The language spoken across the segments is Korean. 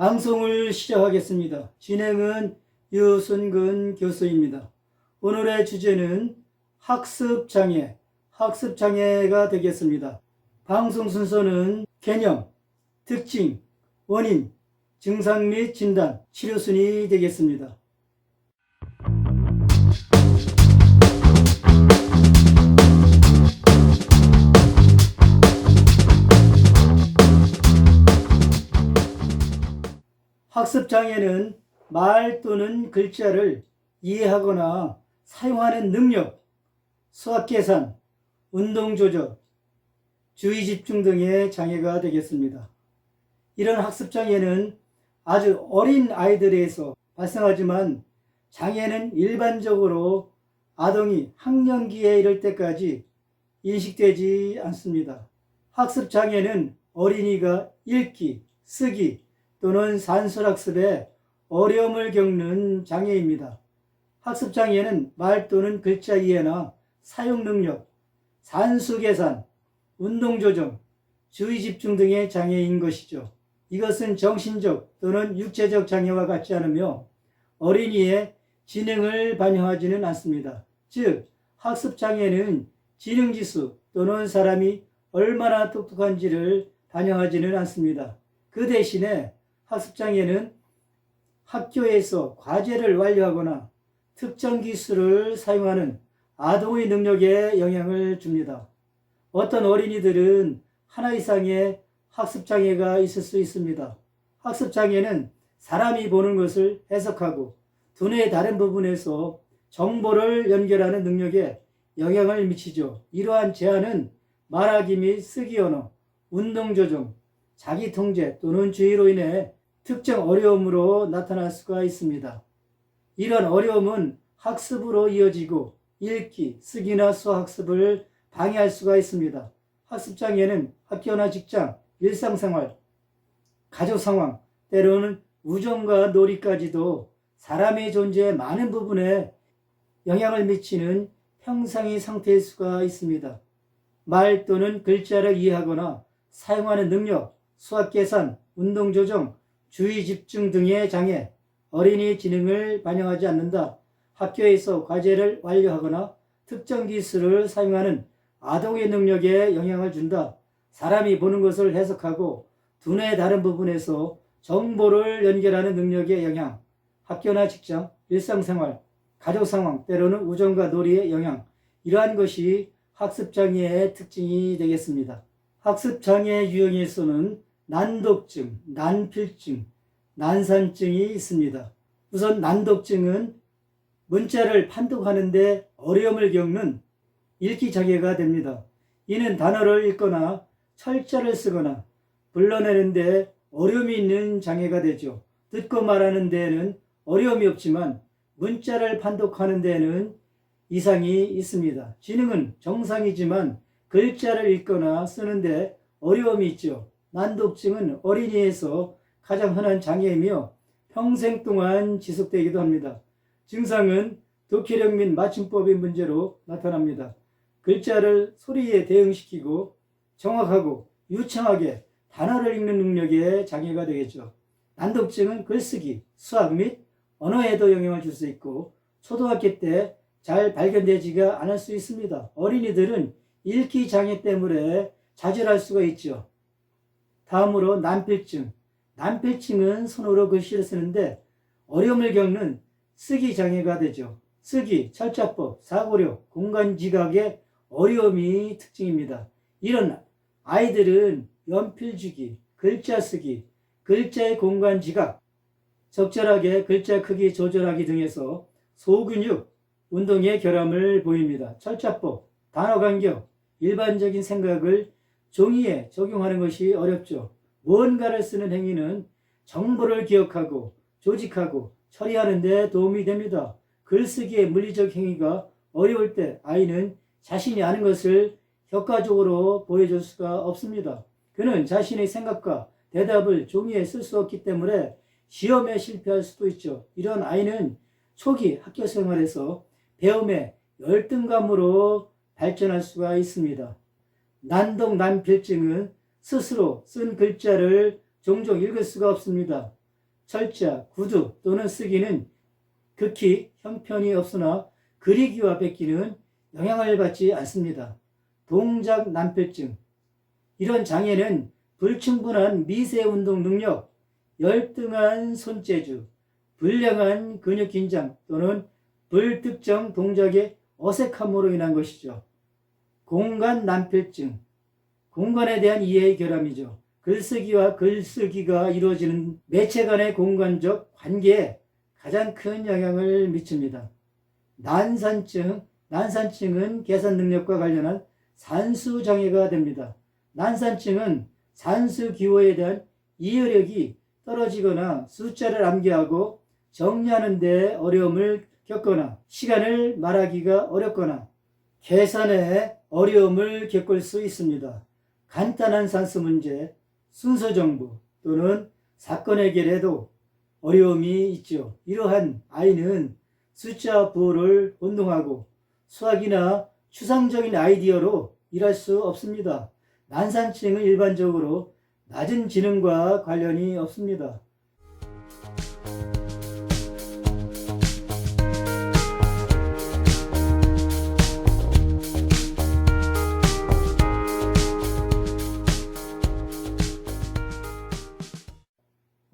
방송을 시작하겠습니다. 진행은 유순근 교수입니다. 오늘의 주제는 학습장애, 학습장애가 되겠습니다. 방송 순서는 개념, 특징, 원인, 증상 및 진단, 치료순이 되겠습니다. 학습장애는 말 또는 글자를 이해하거나 사용하는 능력, 수학계산, 운동조절, 주의집중 등의 장애가 되겠습니다. 이런 학습장애는 아주 어린 아이들에서 발생하지만 장애는 일반적으로 아동이 학령기에 이를 때까지 인식되지 않습니다. 학습장애는 어린이가 읽기, 쓰기 또는 산술학습에 어려움을 겪는 장애입니다. 학습장애는 말 또는 글자 이해나 사용 능력, 산수계산, 운동조정, 주의집중 등의 장애인 것이죠. 이것은 정신적 또는 육체적 장애와 같지 않으며 어린이의 지능을 반영하지는 않습니다. 즉, 학습장애는 지능지수 또는 사람이 얼마나 똑똑한지를 반영하지는 않습니다. 그 대신에 학습장애는 학교에서 과제를 완료하거나 특정 기술을 사용하는 아동의 능력에 영향을 줍니다. 어떤 어린이들은 하나 이상의 학습장애가 있을 수 있습니다. 학습장애는 사람이 보는 것을 해석하고 두뇌의 다른 부분에서 정보를 연결하는 능력에 영향을 미치죠. 이러한 제한은 말하기 및 쓰기 언어, 운동조정, 자기통제 또는 주의로 인해 특정 어려움으로 나타날 수가 있습니다. 이런 어려움은 학습으로 이어지고 읽기, 쓰기나 수학습을 방해할 수가 있습니다. 학습장애는 학교나 직장, 일상생활, 가족상황, 때로는 우정과 놀이까지도 사람의 존재의 많은 부분에 영향을 미치는 형상의 상태일 수가 있습니다. 말 또는 글자를 이해하거나 사용하는 능력, 수학계산, 운동조정, 주의집중 등의 장애, 어린이 지능을 반영하지 않는다. 학교에서 과제를 완료하거나 특정 기술을 사용하는 아동의 능력에 영향을 준다. 사람이 보는 것을 해석하고 두뇌의 다른 부분에서 정보를 연결하는 능력의 영향, 학교나 직장, 일상생활, 가족상황, 때로는 우정과 놀이의 영향, 이러한 것이 학습장애의 특징이 되겠습니다. 학습장애 유형에서는 난독증, 난필증, 난산증이 있습니다. 우선 난독증은 문자를 판독하는데 어려움을 겪는 읽기 장애가 됩니다. 이는 단어를 읽거나 철자를 쓰거나 불러내는데 어려움이 있는 장애가 되죠. 듣고 말하는 데에는 어려움이 없지만 문자를 판독하는 데에는 이상이 있습니다. 지능은 정상이지만 글자를 읽거나 쓰는데 어려움이 있죠. 난독증은 어린이에서 가장 흔한 장애이며 평생 동안 지속되기도 합니다. 증상은 독해력 및 맞춤법의 문제로 나타납니다. 글자를 소리에 대응시키고 정확하고 유창하게 단어를 읽는 능력에 장애가 되겠죠. 난독증은 글쓰기, 수학 및 언어에도 영향을 줄 수 있고 초등학교 때 잘 발견되지가 않을 수 있습니다. 어린이들은 읽기 장애 때문에 좌절할 수가 있죠. 다음으로 난필증. 난필증은 손으로 글씨를 쓰는데 어려움을 겪는 쓰기 장애가 되죠. 쓰기, 철자법, 사고력, 공간지각의 어려움이 특징입니다. 이런 아이들은 연필주기, 글자 쓰기, 글자의 공간지각, 적절하게 글자 크기 조절하기 등에서 소근육, 운동의 결함을 보입니다. 철자법, 단어 간격, 일반적인 생각을 종이에 적용하는 것이 어렵죠. 무언가를 쓰는 행위는 정보를 기억하고 조직하고 처리하는 데 도움이 됩니다. 글쓰기의 물리적 행위가 어려울 때 아이는 자신이 아는 것을 효과적으로 보여줄 수가 없습니다. 그는 자신의 생각과 대답을 종이에 쓸 수 없기 때문에 시험에 실패할 수도 있죠. 이런 아이는 초기 학교 생활에서 배움의 열등감으로 발전할 수가 있습니다. 난독 난필증은 스스로 쓴 글자를 종종 읽을 수가 없습니다. 철자, 구두 또는 쓰기는 극히 형편이 없으나 그리기와 뱉기는 영향을 받지 않습니다. 동작 난필증. 이런 장애는 불충분한 미세운동 능력, 열등한 손재주, 불량한 근육 긴장 또는 불특정 동작의 어색함으로 인한 것이죠. 공간 난필증. 공간에 대한 이해의 결함이죠. 글쓰기와 글쓰기가 이루어지는 매체 간의 공간적 관계에 가장 큰 영향을 미칩니다. 난산증. 난산증은 계산 능력과 관련한 산수 장애가 됩니다. 난산증은 산수 기호에 대한 이해력이 떨어지거나 숫자를 암기하고 정리하는 데 어려움을 겪거나 시간을 말하기가 어렵거나 계산에 어려움을 겪을 수 있습니다. 간단한 산수 문제, 순서 정보 또는 사건 해결에도 어려움이 있죠. 이러한 아이는 숫자 부호를 혼동하고 수학이나 추상적인 아이디어로 일할 수 없습니다. 난산증은 일반적으로 낮은 지능과 관련이 없습니다.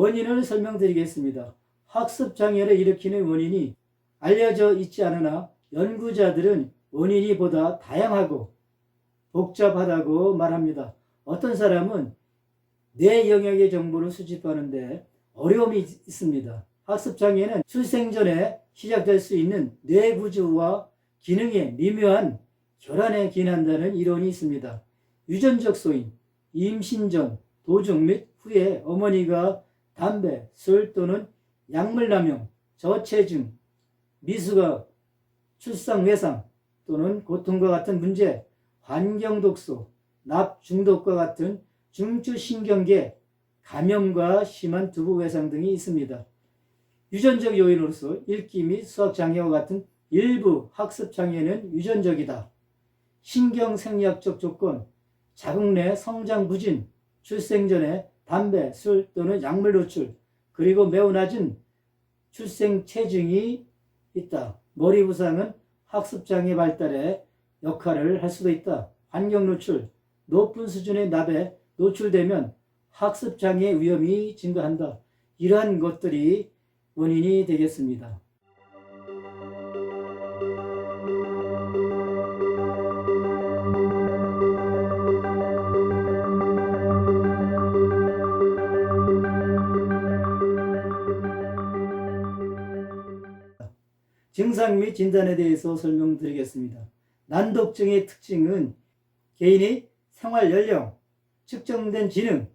원인을 설명드리겠습니다. 학습장애를 일으키는 원인이 알려져 있지 않으나 연구자들은 원인이 보다 다양하고 복잡하다고 말합니다. 어떤 사람은 뇌 영역의 정보를 수집하는데 어려움이 있습니다. 학습장애는 출생 전에 시작될 수 있는 뇌 구조와 기능의 미묘한 결함에 기인한다는 이론이 있습니다. 유전적 소인, 임신 전, 도중 및 후에 어머니가 담배, 술 또는 약물 남용, 저체중, 미숙아, 출산 외상 또는 고통과 같은 문제, 환경 독소, 납 중독과 같은 중추신경계 감염과 심한 두부 외상 등이 있습니다. 유전적 요인으로서 읽기 및 수학 장애와 같은 일부 학습 장애는 유전적이다. 신경생리학적 조건, 자궁 내 성장 부진, 출생 전에 담배, 술 또는 약물 노출, 그리고 매우 낮은 출생 체중이 있다. 머리 부상은 학습장애 발달에 역할을 할 수도 있다. 환경 노출, 높은 수준의 납에 노출되면 학습장애 위험이 증가한다. 이러한 것들이 원인이 되겠습니다. 증상 및 진단에 대해서 설명드리겠습니다. 난독증의 특징은 개인의 생활 연령, 측정된 지능,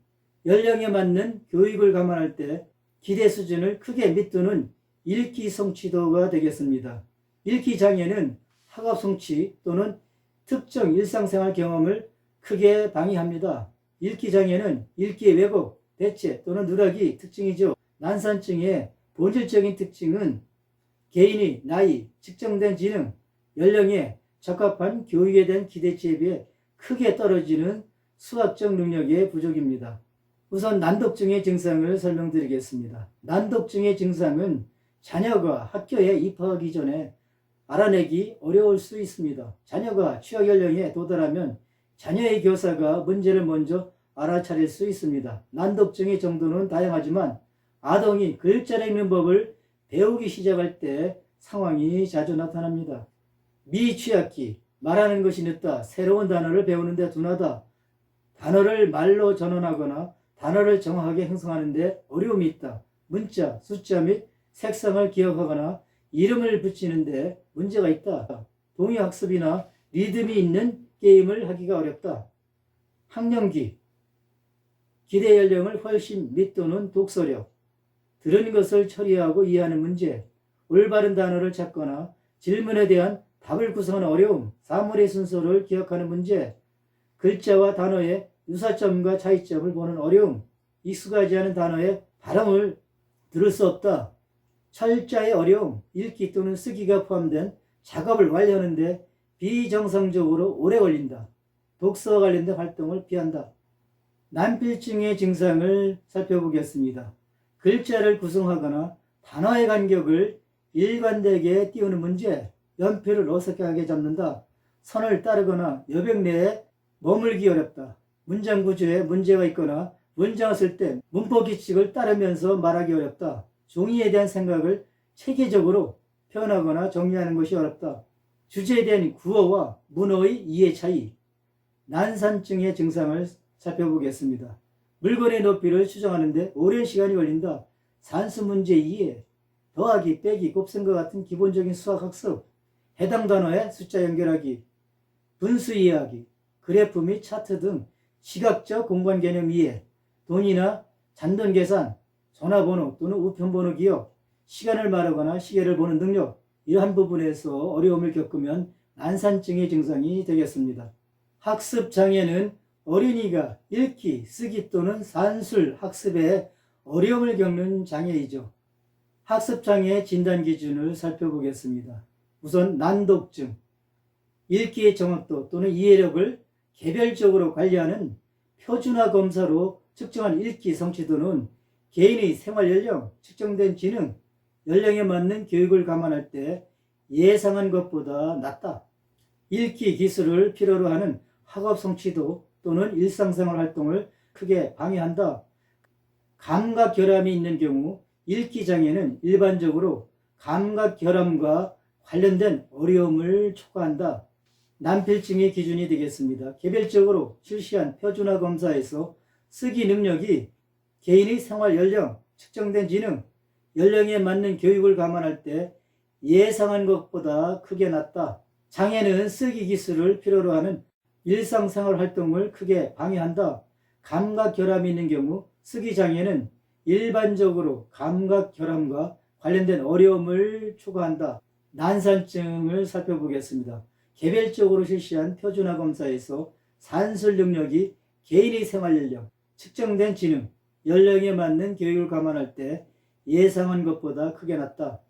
연령에 맞는 교육을 감안할 때 기대 수준을 크게 밑도는 읽기 성취도가 되겠습니다. 읽기 장애는 학업 성취 또는 특정 일상생활 경험을 크게 방해합니다. 읽기 장애는 읽기의 왜곡, 대체 또는 누락이 특징이죠. 난산증의 본질적인 특징은 개인의 나이, 측정된 지능, 연령에 적합한 교육에 대한 기대치에 비해 크게 떨어지는 수학적 능력의 부족입니다. 우선 난독증의 증상을 설명드리겠습니다. 난독증의 증상은 자녀가 학교에 입학하기 전에 알아내기 어려울 수 있습니다. 자녀가 취학 연령에 도달하면 자녀의 교사가 문제를 먼저 알아차릴 수 있습니다. 난독증의 정도는 다양하지만 아동이 글자를 읽는 법을 배우기 시작할 때 상황이 자주 나타납니다. 미취학기, 말하는 것이 늦다, 새로운 단어를 배우는 데 둔하다, 단어를 말로 전환하거나 단어를 정확하게 형성하는 데 어려움이 있다, 문자, 숫자 및 색상을 기억하거나 이름을 붙이는 데 문제가 있다, 동의학습이나 리듬이 있는 게임을 하기가 어렵다, 학령기, 기대 연령을 훨씬 밑도는 독서력, 들은 것을 처리하고 이해하는 문제, 올바른 단어를 찾거나 질문에 대한 답을 구성하는 어려움, 사물의 순서를 기억하는 문제, 글자와 단어의 유사점과 차이점을 보는 어려움, 익숙하지 않은 단어의 발음을 들을 수 없다, 철자의 어려움, 읽기 또는 쓰기가 포함된 작업을 완료하는데 비정상적으로 오래 걸린다, 독서와 관련된 활동을 피한다. 난필증의 증상을 살펴보겠습니다. 글자를 구성하거나 단어의 간격을 일관되게 띄우는 문제, 연필을 어색하게 잡는다, 선을 따르거나 여백 내에 머물기 어렵다, 문장 구조에 문제가 있거나 문장을 쓸 때 문법 규칙을 따르면서 말하기 어렵다, 종이에 대한 생각을 체계적으로 표현하거나 정리하는 것이 어렵다, 주제에 대한 구어와 문어의 이해 차이, 난산증의 증상을 살펴보겠습니다. 물건의 높이를 추정하는데 오랜 시간이 걸린다. 산수 문제 이해, 더하기, 빼기, 곱셈과 같은 기본적인 수학 학습, 해당 단어의 숫자 연결하기, 분수 이해하기, 그래프 및 차트 등 시각적 공간 개념 이해, 돈이나 잔돈 계산, 전화번호 또는 우편번호 기억, 시간을 말하거나 시계를 보는 능력, 이러한 부분에서 어려움을 겪으면 난산증의 증상이 되겠습니다. 학습 장애는 어린이가 읽기, 쓰기 또는 산술 학습에 어려움을 겪는 장애이죠. 학습 장애 진단 기준을 살펴보겠습니다. 우선 난독증, 읽기의 정확도 또는 이해력을 개별적으로 관리하는 표준화 검사로 측정한 읽기 성취도는 개인의 생활 연령, 측정된 지능, 연령에 맞는 교육을 감안할 때 예상한 것보다 낮다. 읽기 기술을 필요로 하는 학업 성취도 또는 일상생활 활동을 크게 방해한다. 감각 결함이 있는 경우 읽기 장애는 일반적으로 감각 결함과 관련된 어려움을 촉구한다. 난필증의 기준이 되겠습니다. 개별적으로 실시한 표준화 검사에서 쓰기 능력이 개인의 생활 연령, 측정된 지능, 연령에 맞는 교육을 감안할 때 예상한 것보다 크게 낮다. 장애는 쓰기 기술을 필요로 하는 일상생활 활동을 크게 방해한다. 감각 결함이 있는 경우 쓰기 장애는 일반적으로 감각 결함과 관련된 어려움을 초과한다. 난산증을 살펴보겠습니다. 개별적으로 실시한 표준화 검사에서 산술 능력이 개인의 생활 연령, 측정된 지능, 연령에 맞는 교육을 감안할 때 예상한 것보다 크게 낮다.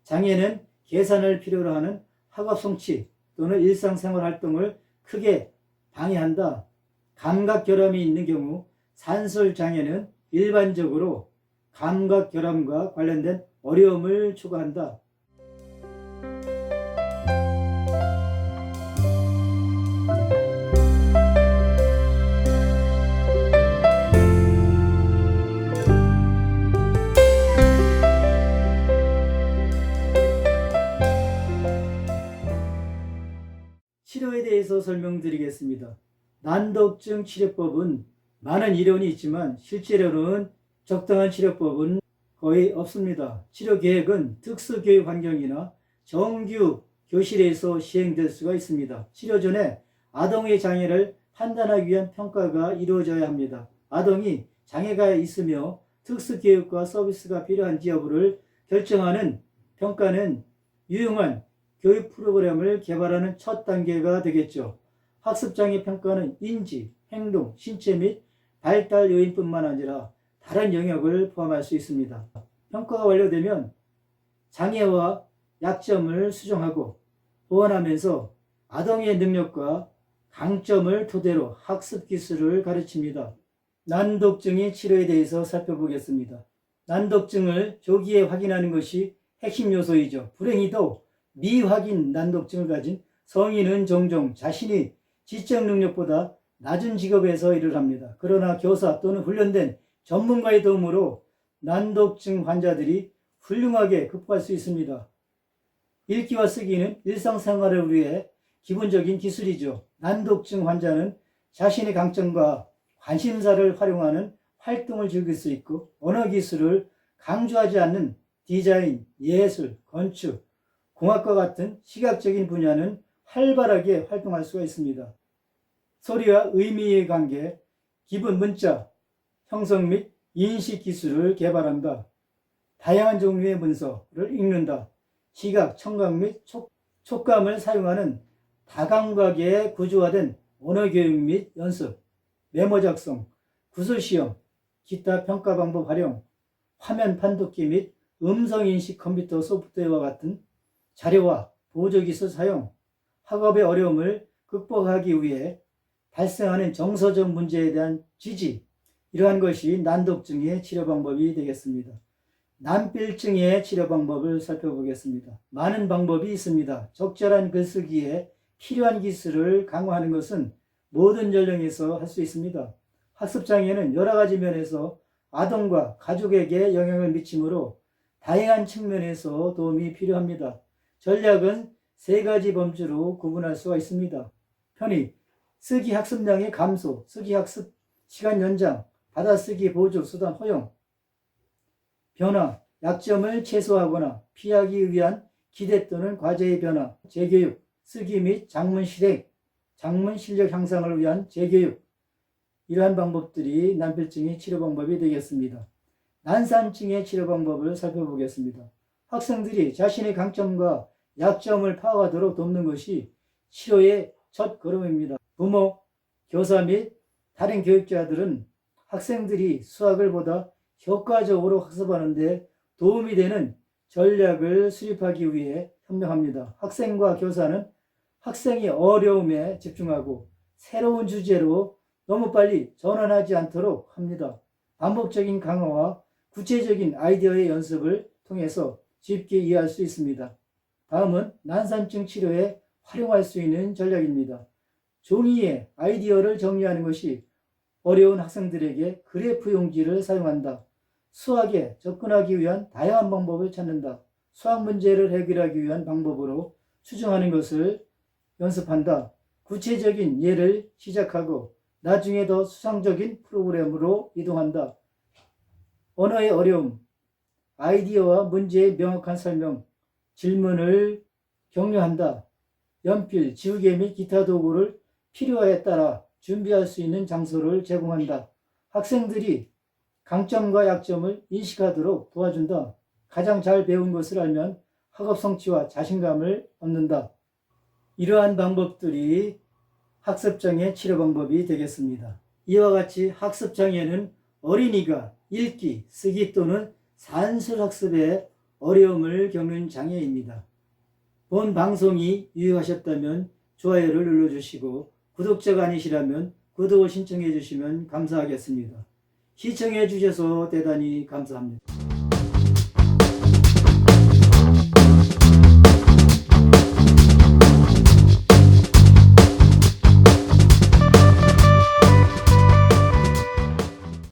장애는 계산을 필요로 하는 학업 성취 또는 일상생활 활동을 크게 방해한다. 감각 결함이 있는 경우 산술 장애는 일반적으로 감각 결함과 관련된 어려움을 초과한다. 치료에 대해서 설명드리겠습니다. 난독증 치료법은 많은 이론이 있지만 실제로는 적당한 치료법은 거의 없습니다. 치료 계획은 특수교육 환경이나 정규 교실에서 시행될 수가 있습니다. 치료 전에 아동의 장애를 판단하기 위한 평가가 이루어져야 합니다. 아동이 장애가 있으며 특수교육과 서비스가 필요한지 여부를 결정하는 평가는 유용한 교육 프로그램을 개발하는 첫 단계가 되겠죠. 학습장애 평가는 인지, 행동, 신체 및 발달 요인뿐만 아니라 다른 영역을 포함할 수 있습니다. 평가가 완료되면 장애와 약점을 수정하고 보완하면서 아동의 능력과 강점을 토대로 학습 기술을 가르칩니다. 난독증의 치료에 대해서 살펴보겠습니다. 난독증을 조기에 확인하는 것이 핵심 요소이죠. 불행히도 미확인 난독증을 가진 성인은 종종 자신이 지적 능력보다 낮은 직업에서 일을 합니다. 그러나 교사 또는 훈련된 전문가의 도움으로 난독증 환자들이 훌륭하게 극복할 수 있습니다. 읽기와 쓰기는 일상생활을 위해 기본적인 기술이죠. 난독증 환자는 자신의 강점과 관심사를 활용하는 활동을 즐길 수 있고 언어 기술을 강조하지 않는 디자인, 예술, 건축, 공학과 같은 시각적인 분야는 활발하게 활동할 수가 있습니다. 소리와 의미의 관계, 기본 문자, 형성 및 인식 기술을 개발한다. 다양한 종류의 문서를 읽는다. 시각, 청각 및 촉감을 사용하는 다감각에 구조화된 언어교육 및 연습, 메모 작성, 구술시험, 기타 평가 방법 활용, 화면 판독기 및 음성인식 컴퓨터 소프트웨어와 같은 자료와 보조기술 사용, 학업의 어려움을 극복하기 위해 발생하는 정서적 문제에 대한 지지, 이러한 것이 난독증의 치료 방법이 되겠습니다. 난필증의 치료 방법을 살펴보겠습니다. 많은 방법이 있습니다. 적절한 글쓰기에 필요한 기술을 강화하는 것은 모든 연령에서 할 수 있습니다. 학습장애는 여러 가지 면에서 아동과 가족에게 영향을 미치므로 다양한 측면에서 도움이 필요합니다. 전략은 세 가지 범주로 구분할 수가 있습니다. 편의, 쓰기 학습량의 감소, 쓰기 학습 시간 연장, 받아쓰기 보조 수단 허용. 변화, 약점을 최소화하거나 피하기 위한 기대 또는 과제의 변화, 재교육, 쓰기 및 작문 실력 향상을 위한 재교육. 이러한 방법들이 난필증의 치료 방법이 되겠습니다. 난산증의 치료 방법을 살펴보겠습니다. 학생들이 자신의 강점과 약점을 파악하도록 돕는 것이 치료의 첫 걸음입니다. 부모, 교사 및 다른 교육자들은 학생들이 수학을 보다 효과적으로 학습하는 데 도움이 되는 전략을 수립하기 위해 협력합니다. 학생과 교사는 학생의 어려움에 집중하고 새로운 주제로 너무 빨리 전환하지 않도록 합니다. 반복적인 강화와 구체적인 아이디어의 연습을 통해서 쉽게 이해할 수 있습니다. 다음은 난산증 치료에 활용할 수 있는 전략입니다. 종이에 아이디어를 정리하는 것이 어려운 학생들에게 그래프 용지를 사용한다. 수학에 접근하기 위한 다양한 방법을 찾는다. 수학 문제를 해결하기 위한 방법으로 추정하는 것을 연습한다. 구체적인 예를 시작하고 나중에 더 수상적인 프로그램으로 이동한다. 언어의 어려움, 아이디어와 문제의 명확한 설명, 질문을 격려한다. 연필, 지우개 및 기타 도구를 필요에 따라 준비할 수 있는 장소를 제공한다. 학생들이 강점과 약점을 인식하도록 도와준다. 가장 잘 배운 것을 알면 학업 성취와 자신감을 얻는다. 이러한 방법들이 학습장애 치료 방법이 되겠습니다. 이와 같이 학습장애는 어린이가 읽기, 쓰기 또는 산술학습에 어려움을 겪는 장애입니다. 본 방송이 유익하셨다면 좋아요를 눌러주시고 구독자가 아니시라면 구독을 신청해 주시면 감사하겠습니다. 시청해 주셔서 대단히 감사합니다.